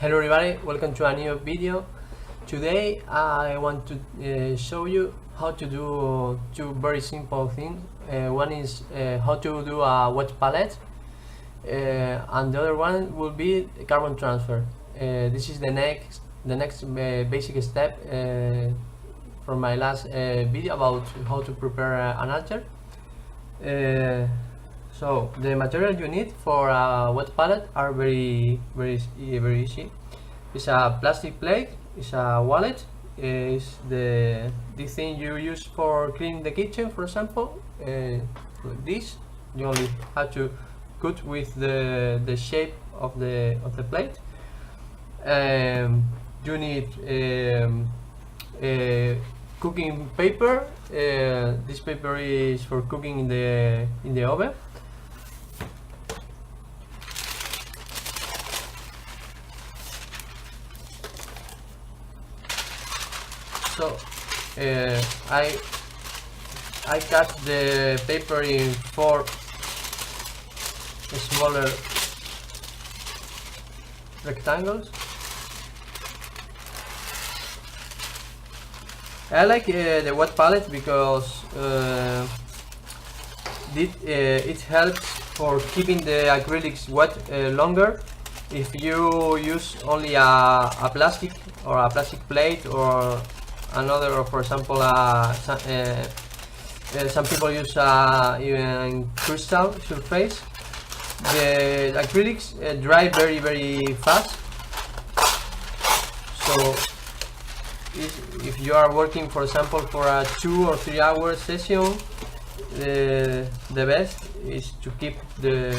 Hello everybody, welcome to a new video. Today I want to show you how to do two very simple things. One is how to do a wet palette, and the other one will be carbon transfer. This is the next basic step from my last video about how to prepare an alter. So the material you need for a wet palette are very easy. It's a plastic plate, it's a wallet, is the thing you use for cleaning the kitchen, for example. This you only have to cut with the shape of the plate. You need cooking paper. This paper is for cooking in the oven. So I cut the paper in 4 smaller rectangles. I like the wet palette because it helps for keeping the acrylics wet longer. If you use only a plastic or a plastic plate or another, or for example some people use even crystal surface, the acrylics dry very fast. So if you are working, for example, for a 2 or 3 hour session, the best is to keep the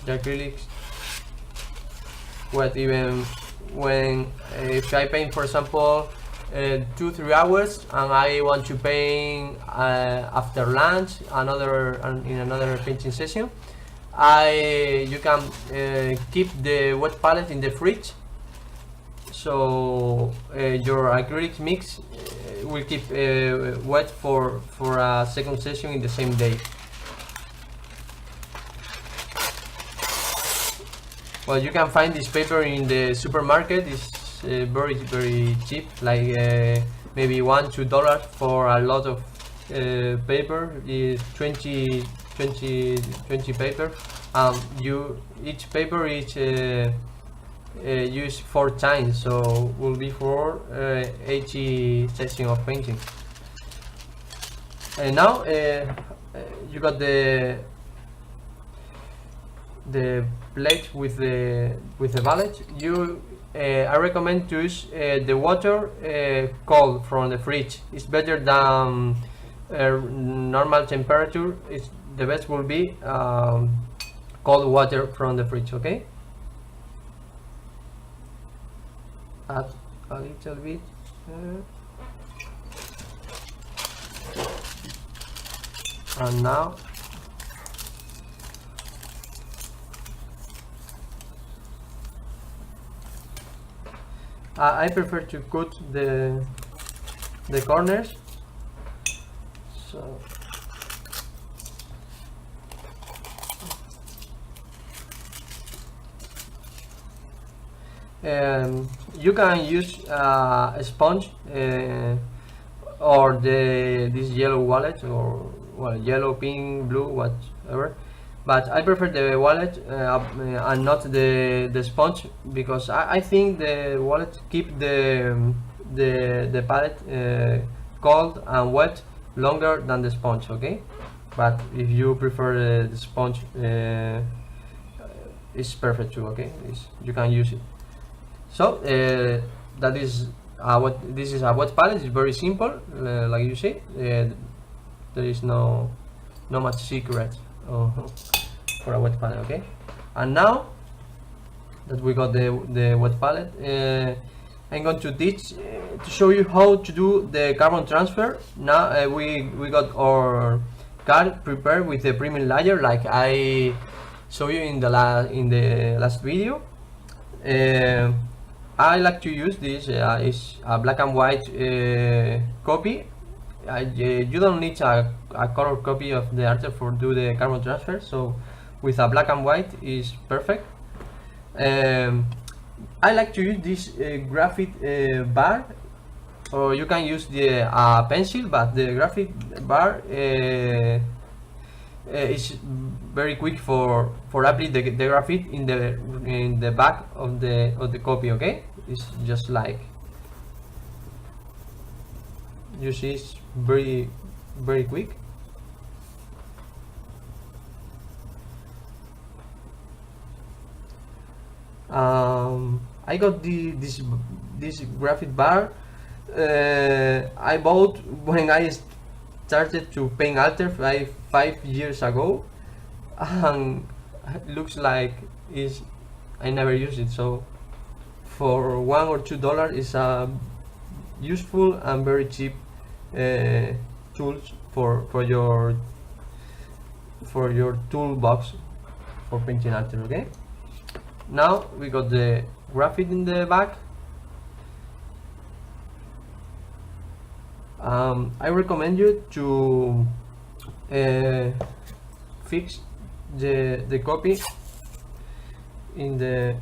acrylics wet, even when if I paint, for example, 2-3 hours and I want to paint after lunch, in another painting session, you can keep the wet palette in the fridge, so your acrylic mix will keep wet for a second session in the same day. Well, you can find this paper in the supermarket. It's very cheap, like maybe $1-2 for a lot of paper. Is 20 paper. Each paper is used 4 times, so will be for 80 sessions of painting. And now you got the plate with the palette. I recommend to use the water cold from the fridge. It's better than normal temperature. The best will be cold water from the fridge. Okay, add a little bit. And now I prefer to cut the corners. So you can use a sponge or this yellow wallet, or well, yellow, pink, blue, whatever. But I prefer the wallet and not the sponge, because I think the wallet keep the palette cold and wet longer than the sponge. Okay, but if you prefer the sponge, it's perfect too. Okay, you can use it. So that is this is a wet palette. It's very simple, like you see. There is no much secret for a wet palette. Okay, and now that we got the wet palette, I'm going to teach to show you how to do the carbon transfer. Now we got our card prepared with the premium layer, like I showed you in the last video. I like to use this. It's a black and white copy. You don't need a color copy of the alter for do the carbon transfer, so with a black and white is perfect. I like to use this graphite bar, or you can use the pencil, but the graphite bar is very quick for apply the graphite in the back of the copy. Okay, it's just like you see, it's very quick. I got this graphic bar. I bought when I started to paint Alter 5 years ago, and it looks like I never used it. So for $1 or $2 is a useful and very cheap tools for your toolbox for painting Alter. Okay. Now we got the graphic in the back. I recommend you to fix the copy in the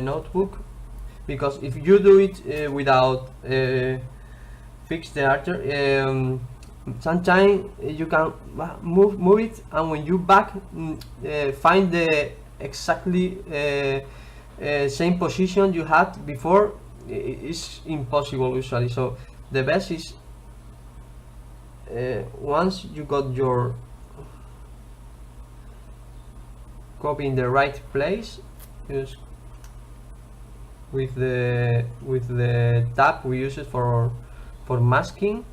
notebook, because if you do it without fix the Alter, sometimes you can move it, and when you back find the exactly same position you had before, it's impossible usually. So the best is once you got your copy in the right place, just with the tab we use it for masking.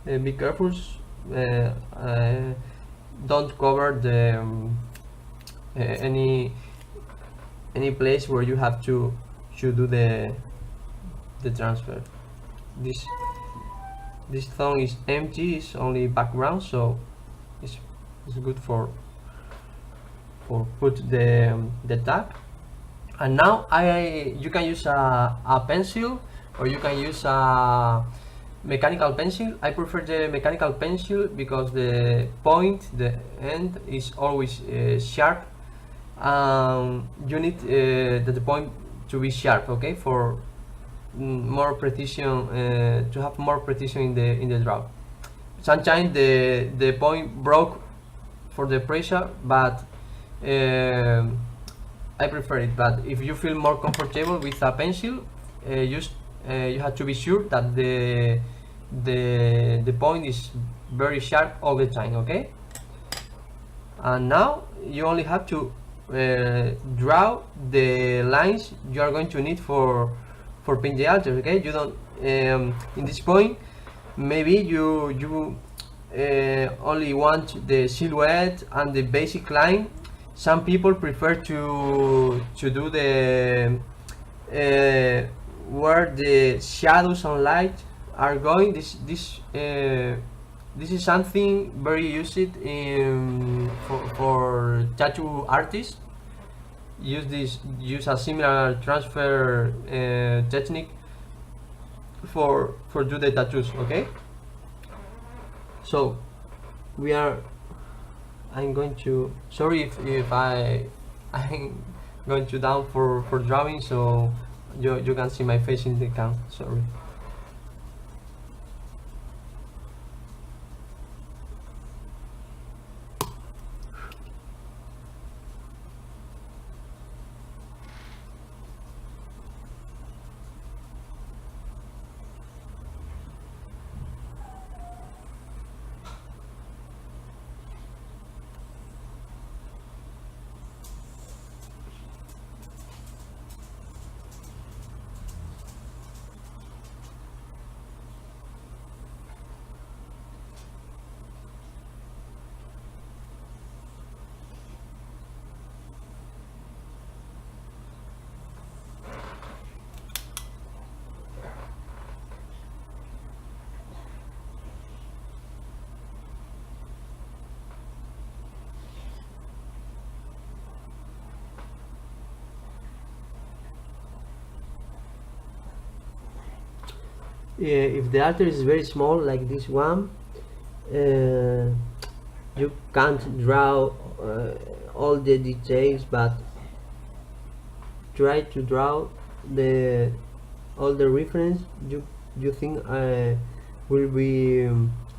Be careful, don't cover the any place where you have to do the transfer. This thing is empty, it's only background, so it's good for put the tag. And now you can use a pencil, or you can use a mechanical pencil. I prefer the mechanical pencil because the point, the end, is always sharp. You need the point to be sharp, okay, for more precision, to have more precision in the draw. Sometimes the point broke for the pressure, but I prefer it. But if you feel more comfortable with a pencil, you have to be sure that the point is very sharp all the time, okay? And now you only have to draw the lines you are going to need for paint the alter, okay? You don't in this point maybe you only want the silhouette and the basic line. Some people prefer to do the where the shadows and light are going. This is something very used in for tattoo artists. Use a similar transfer technique for do the tattoos, okay? So I'm going to, sorry if I'm going to down for drawing, so you can see my face in the cam, sorry. If the alter is very small like this one, uh, you can't draw all the details, but try to draw the all the reference you think will be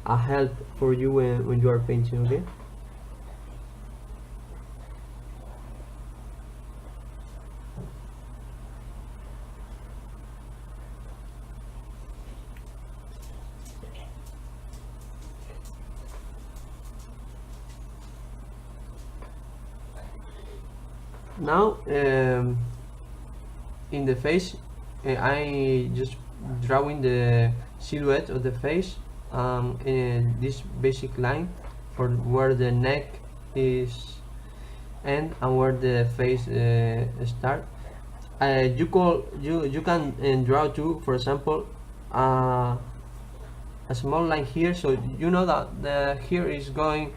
a help for you when you are painting. Okay. Now in the face, I just drawing the silhouette of the face, in this basic line for where the neck is end and where the face start. You can draw too, for example, a small line here, so you know that the here is going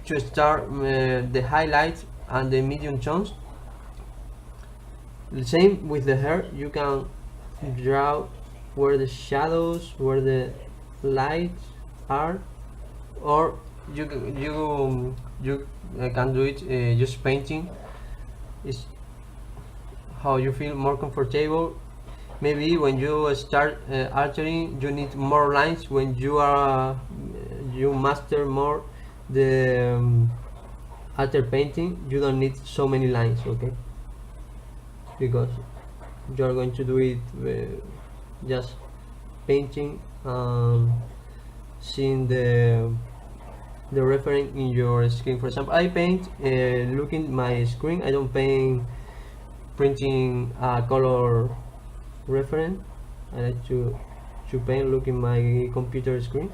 to start the highlights and the medium tones. The same with the hair, you can draw where the shadows, where the lights are, or you can do it just painting. Is how you feel more comfortable. Maybe when you start altering, you need more lines. When you are you master more the alter painting, you don't need so many lines. Okay, because you are going to do it just painting, seeing the reference in your screen. For example, I paint looking my screen. I don't paint printing a color reference. I like to paint looking my computer screen.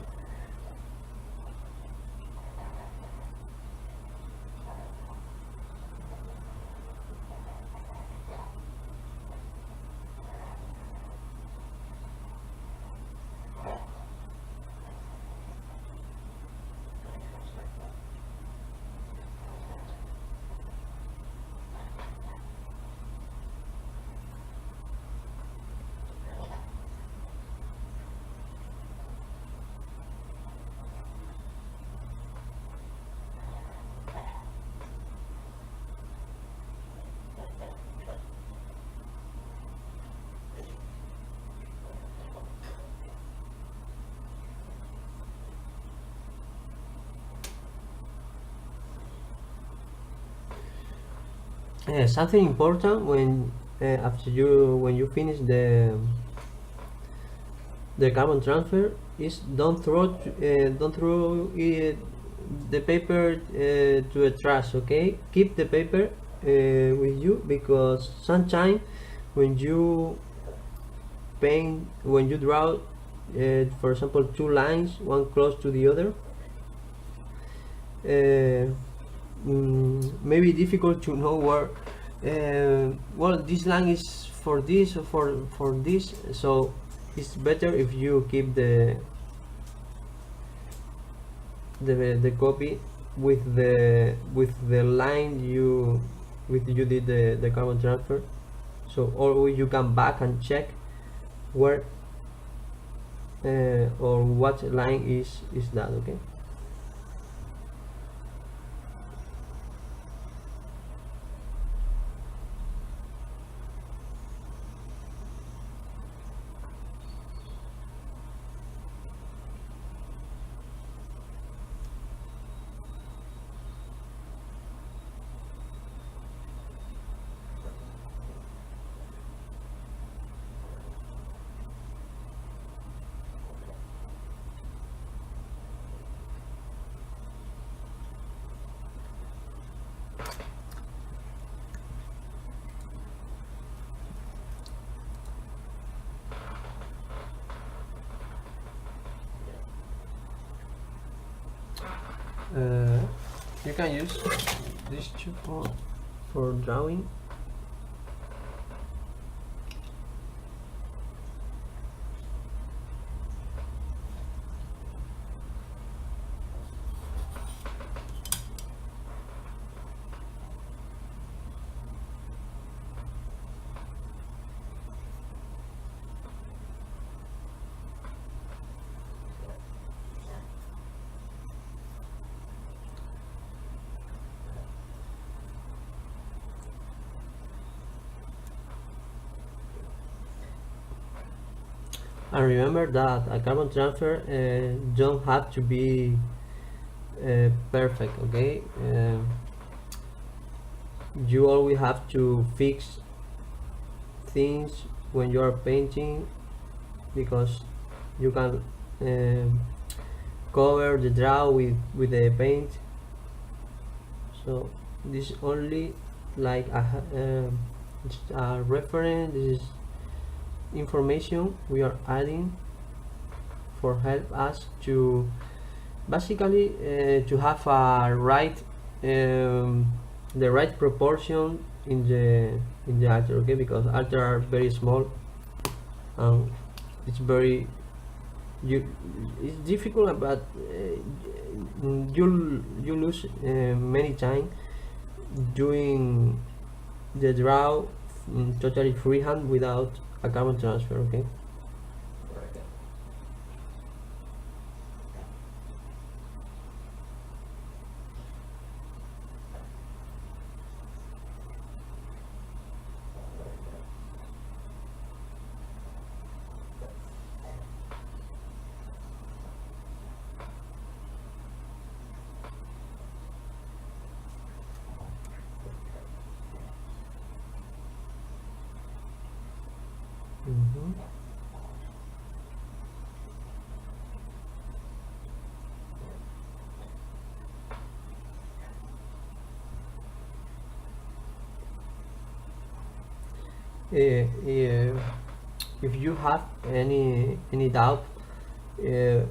Something important when after you when you finish the carbon transfer is don't throw it, the paper to a trash. Okay, keep the paper with you, because sometimes when you paint, when you draw for example two lines, one close to the other, maybe difficult to know where well this line is for this or for this, so it's better if you keep the copy with the line you did the carbon transfer, so always you can back and check where or what line is that. Okay. You can use this two for drawing. And remember that a carbon transfer don't have to be perfect, okay? You always have to fix things when you are painting, because you can cover the draw with the paint. So this is only like just a reference. This is information we are adding for help us to basically to have a right the right proportion in the alter, okay? Because alter are very small and it's very it's difficult, but you lose many time doing the draw totally freehand without a carbon transfer, okay? Mhm. If you have any doubt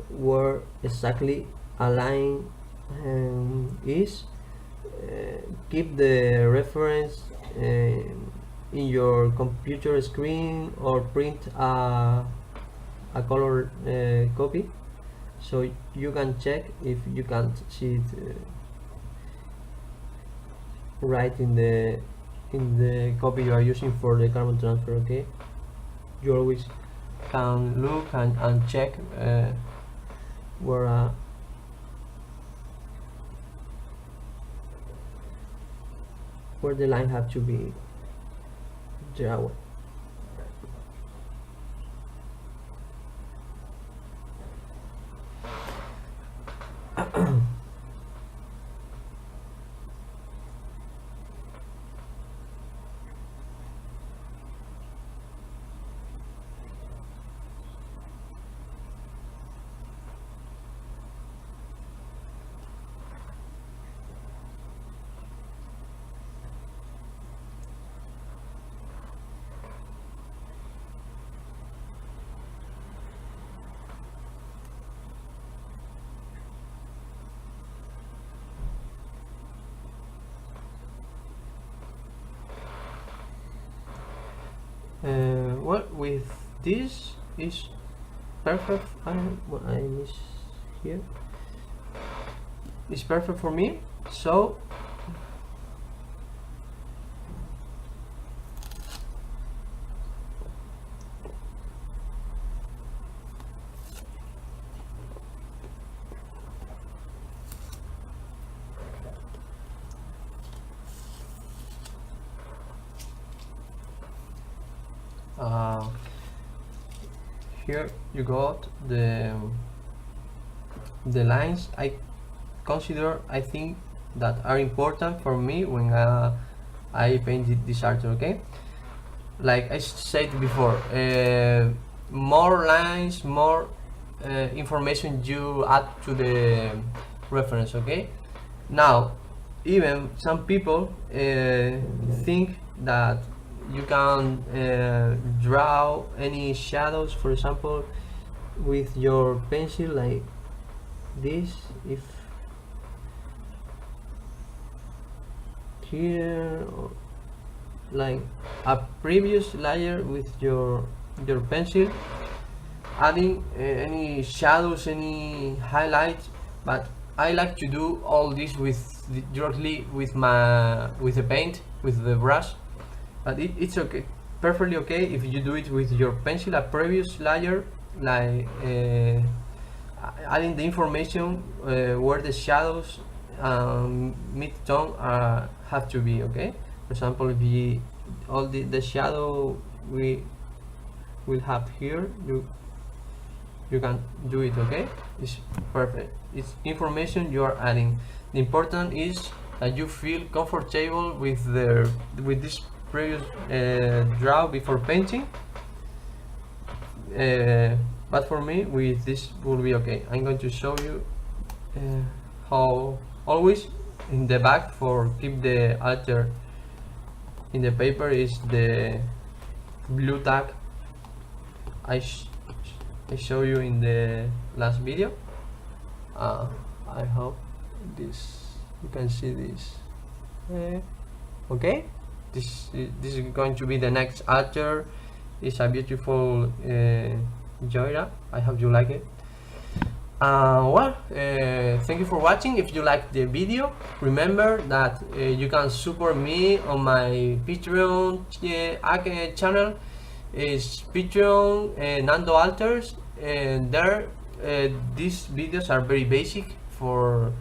where exactly a line is, keep the reference in your computer screen or print a color copy, so you can check if you can't see it right in the copy you are using for the carbon transfer, okay? You always can look and check where the line have to be drawn. Well, with this is perfect. What I miss here is perfect for me. So here you got the lines I think that are important for me when I painted this art, okay? Like I said before, more lines, more information you add to the reference, okay? Now, even some people think that you can draw any shadows, for example, with your pencil like this. If here, or like a previous layer with your pencil, adding any shadows, any highlights, but I like to do all this directly with the paint, with the brush. But it's okay, perfectly okay if you do it with your pencil, a previous layer, like adding the information where the shadows mid-tone have to be, okay? For example, all the shadow we will have here, you you can do it. Okay, it's perfect. It's information you are adding. The important is that you feel comfortable with this previous draw before painting. But for me, with this will be okay. I'm going to show you how always in the back for keep the alter in the paper is the blue tag I show you in the last video. I hope you can see this. Okay, this is going to be the next alter. It's a beautiful Joyra. I hope you like it. Thank you for watching. If you like the video, remember that you can support me on my Patreon channel. It's Patreon Nando Alters, and there these videos are very basic for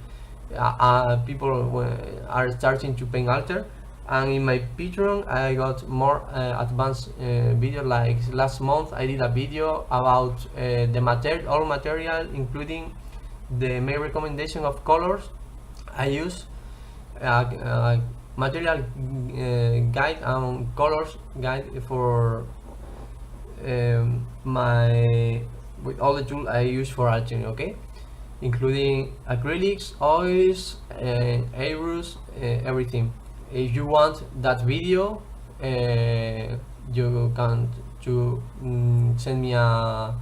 people who are starting to paint alter. And in my Patreon I got more advanced video. Like last month I did a video about the all material, including the main recommendation of colors. I use material guide and colors guide for with all the tools I use for altering. Okay, including acrylics, oils, airbrush, everything. If you want that video, you can send me a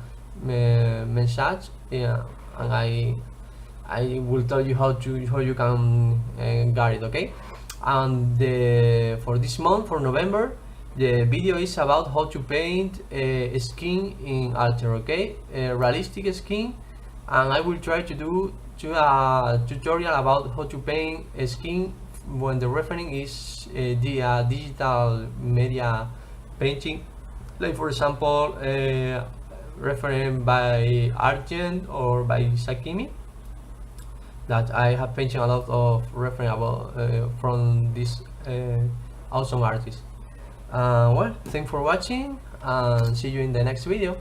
message, and I will tell you how you can get it. Okay, and for this month, for November, the video is about how to paint skin in alter. Okay, realistic skin, and I will try to do a tutorial about how to paint a skin when the reference is the digital media painting, like for example reference by Argent or by Sakimi, that I have painted a lot of reference about from this awesome artist. Thanks for watching, and see you in the next video.